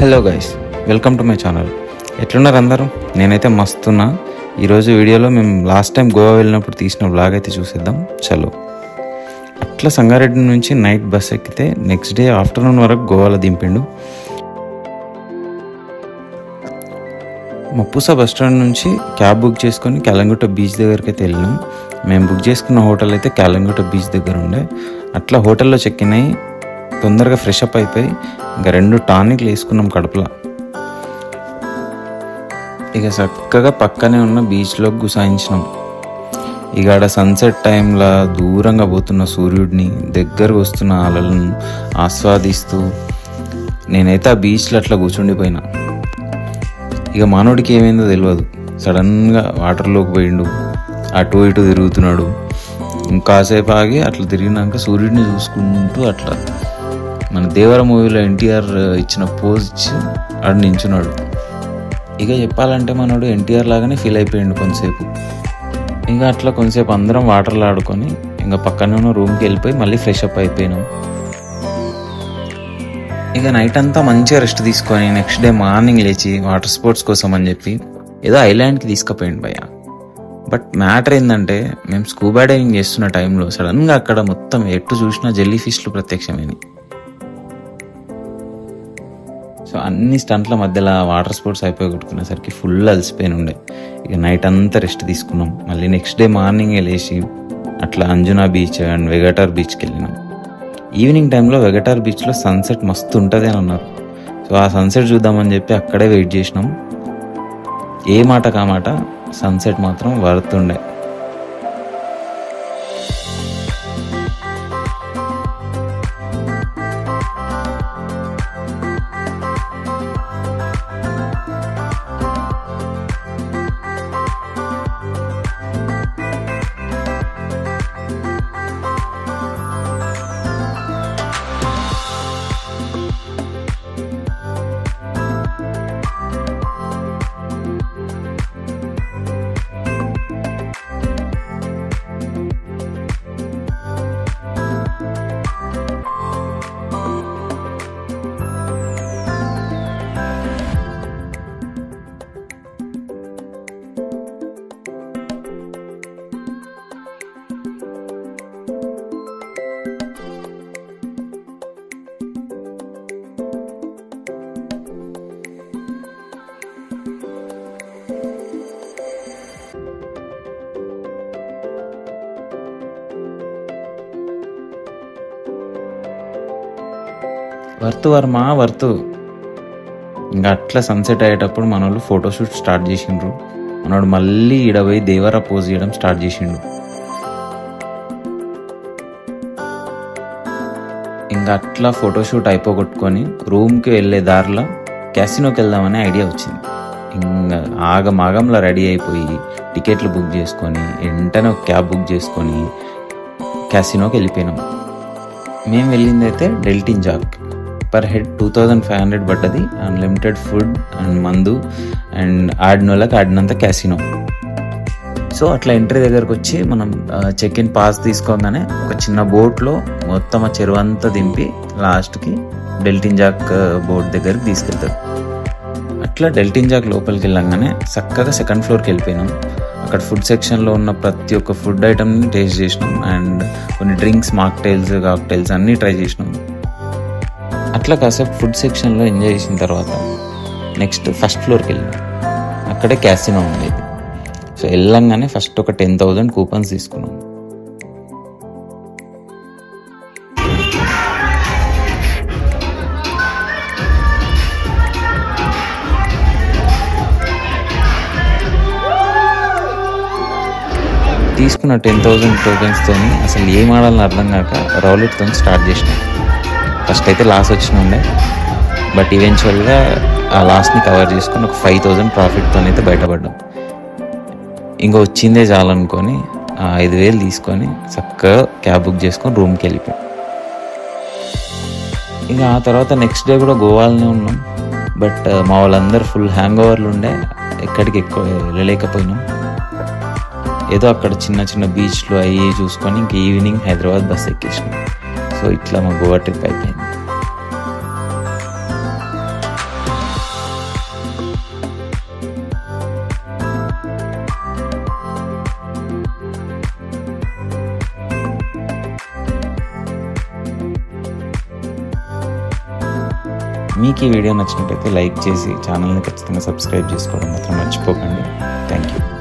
Hello guys, welcome to my channel. ఎట్లున్నారు అందరూ? నేనైతే మస్తున్నా. ఈరోజు వీడియోలో మేము లాస్ట్ టైం గోవా వెళ్ళినప్పుడు తీసిన వ్లాగ్ అయితే చూసేద్దాం. చలో. అట్లా సంగారెడ్డి నుంచి నైట్ బస్ ఎక్కితే నెక్స్ట్ డే ఆఫ్టర్నూన్ వరకు గోవాలో దింపిండు. మప్పుసా బస్ స్టాండ్ నుంచి క్యాబ్ బుక్ చేసుకొని కాలంగుట్ట బీచ్ దగ్గరికి అయితే వెళ్ళినాం. మేము బుక్ చేసుకున్న హోటల్ అయితే కాలంగుట్ట బీచ్ దగ్గర ఉండే. అట్లా హోటల్లో చెక్ ఇన్ అయ్యి తొందరగా ఫ్రెష్ అప్ అయిపోయి ఇంకా 2 టానిక్లు వేసుకున్నాం కడుపులో. ఇక చక్కగా పక్కనే ఉన్న బీచ్లోకి గుసాయించినాం. ఇక ఆడ సన్సెట్ టైంలో దూరంగా పోతున్న సూర్యుడిని, దగ్గరకు వస్తున్న అలలను ఆస్వాదిస్తూ నేనైతే ఆ బీచ్లో అట్లా కూర్చుండిపోయినా. ఇక మానవుడికి ఏమైందో తెలియదు, సడన్గా వాటర్లోకి పోయిండు, అటు ఇటు తిరుగుతున్నాడు. ఇంకాసేపు ఆగి అట్లా తిరిగినాక సూర్యుడిని చూసుకుంటూ అట్లా మన దేవర మూవీలో ఎన్టీఆర్ ఇచ్చిన పోజ్ ఇచ్చి ఆడు నించున్నాడు. ఇక చెప్పాలంటే మనోడు ఎన్టీఆర్ లాగానే ఫీల్ అయిపోయిండు కొంతసేపు. ఇంకా అట్లా కొంతసేపు అందరం వాటర్లో ఆడుకొని ఇంకా పక్కనే ఉన్న రూమ్కి వెళ్ళిపోయి మళ్ళీ ఫ్రెష్ అప్ అయిపోయినాం. ఇక నైట్ అంతా మంచిగా రెస్ట్ తీసుకొని నెక్స్ట్ డే మార్నింగ్ లేచి వాటర్ స్పోర్ట్స్ కోసం అని చెప్పి ఏదో ఐలాండ్కి తీసుకుపోయిండు భయ్య. బట్ మ్యాటర్ ఏంటంటే మేము స్కూబా డైవింగ్ చేస్తున్న టైంలో సడన్గా అక్కడ మొత్తం ఎటు చూసినా జెల్లీ ఫిష్లు ప్రత్యక్షమైనవి. సో అన్ని స్టంట్ల మధ్యలో వాటర్ స్పోర్ట్స్ అయిపోయి కొట్టుకునేసరికి ఫుల్ అలసిపోయిన ఉండే. ఇక నైట్ అంతా రెస్ట్ తీసుకున్నాం. మళ్ళీ నెక్స్ట్ డే మార్నింగ్ వెళ్ళేసి అట్లా అంజునా బీచ్ అండ్ వెగటార్ బీచ్కి వెళ్ళినాం. ఈవినింగ్ టైంలో వెగటార్ బీచ్లో సన్సెట్ మస్తు ఉంటుంది అని అన్నారు. సో ఆ సన్సెట్ చూద్దామని చెప్పి అక్కడే వెయిట్ చేసినాం. ఏ మాట కామాట సన్సెట్ మాత్రం వరుతుండే. వర్తు ఇంకా అట్లా సన్సెట్ అయ్యేటప్పుడు మనోళ్ళు ఫోటోషూట్ స్టార్ట్ చేసిండ్రు. మనోడు మళ్ళీ ఈడపోయి దేవరా పోజ్ చేయడం స్టార్ట్ చేసిండు. ఇంకా అట్లా ఫోటోషూట్ అయిపోగొట్టుకొని రూమ్కి వెళ్ళే దారిలో క్యాసినోకి వెళ్దామనే ఐడియా వచ్చింది. ఇంకా ఆగమాగంలో రెడీ అయిపోయి టికెట్లు బుక్ చేసుకొని వెంటనే ఒక క్యాబ్ బుక్ చేసుకొని క్యాసినోకి వెళ్ళిపోయినాం. మేము వెళ్ళింది అయితే డెల్టిన్ జాక్. పర్ హెడ్ 2500 పడ్డది. అన్లిమిటెడ్ ఫుడ్ అండ్ మందు అండ్ ఆడినోళ్ళకి ఆడినంత క్యాసినో. సో అట్లా ఎంట్రీ దగ్గరకు వచ్చి మనం చెక్ ఇన్ పాస్ తీసుకోగానే ఒక చిన్న బోట్లో మొత్తం ఆ చెరువు అంతా దింపి లాస్ట్కి డెల్టిన్ జాక్ బోట్ దగ్గరికి తీసుకెళ్తారు. అట్లా డెల్టిన్ జాక్ లోపలికి వెళ్ళంగానే చక్కగా 2nd ఫ్లోర్కి వెళ్ళిపోయినాం. అక్కడ ఫుడ్ సెక్షన్లో ఉన్న ప్రతి ఒక్క ఫుడ్ ఐటమ్ని టేస్ట్ చేసినాం అండ్ కొన్ని డ్రింక్స్, మాక్టైల్స్, కాక్టైల్స్ అన్నీ ట్రై చేసినాం. అట్లా కాసేపు ఫుడ్ సెక్షన్లో ఎంజాయ్ చేసిన తర్వాత నెక్స్ట్ 1st ఫ్లోర్కి వెళ్ళినాం. అక్కడే క్యాసినో ఉండేది. సో వెళ్ళంగానే ఫస్ట్ ఒక 10,000 కూపన్స్ తీసుకున్నాం. తీసుకున్న 10,000 టోకెన్స్తో అసలు ఏం ఆడాలని అర్థం కాక రౌలెట్తో స్టార్ట్ చేసినాం. ఫస్ట్ అయితే లాస్ వచ్చినుండే, బట్ ఈవెన్చువల్గా ఆ లాస్ని కవర్ చేసుకొని ఒక 5,000 ప్రాఫిట్తో అయితే బయటపడ్డాం. ఇంకా వచ్చిందే చాలనుకొని 5,000 తీసుకొని చక్కగా క్యాబ్ బుక్ చేసుకొని రూమ్కి వెళ్ళిపోయాం. ఇంకా ఆ తర్వాత నెక్స్ట్ డే కూడా గోవాలోనే ఉన్నాం. బట్ మా వాళ్ళందరూ ఫుల్ హ్యాంగ్ ఓవర్లు ఉండే, ఎక్కడికి ఎక్కువ వెళ్ళలేకపోయినాం. ఏదో అక్కడ చిన్న చిన్న బీచ్లు అవి చూసుకొని ఇంక ఈవినింగ్ హైదరాబాద్ బస్ ఎక్కేసినాం. సో ఇట్లా మా గోవా ట్రిప్ అయిపోయింది. మీకు ఈ వీడియో నచ్చినట్టయితే లైక్ చేసి ఛానల్ని ఖచ్చితంగా సబ్స్క్రైబ్ చేసుకోవడం మాత్రం మర్చిపోకండి. Thank you.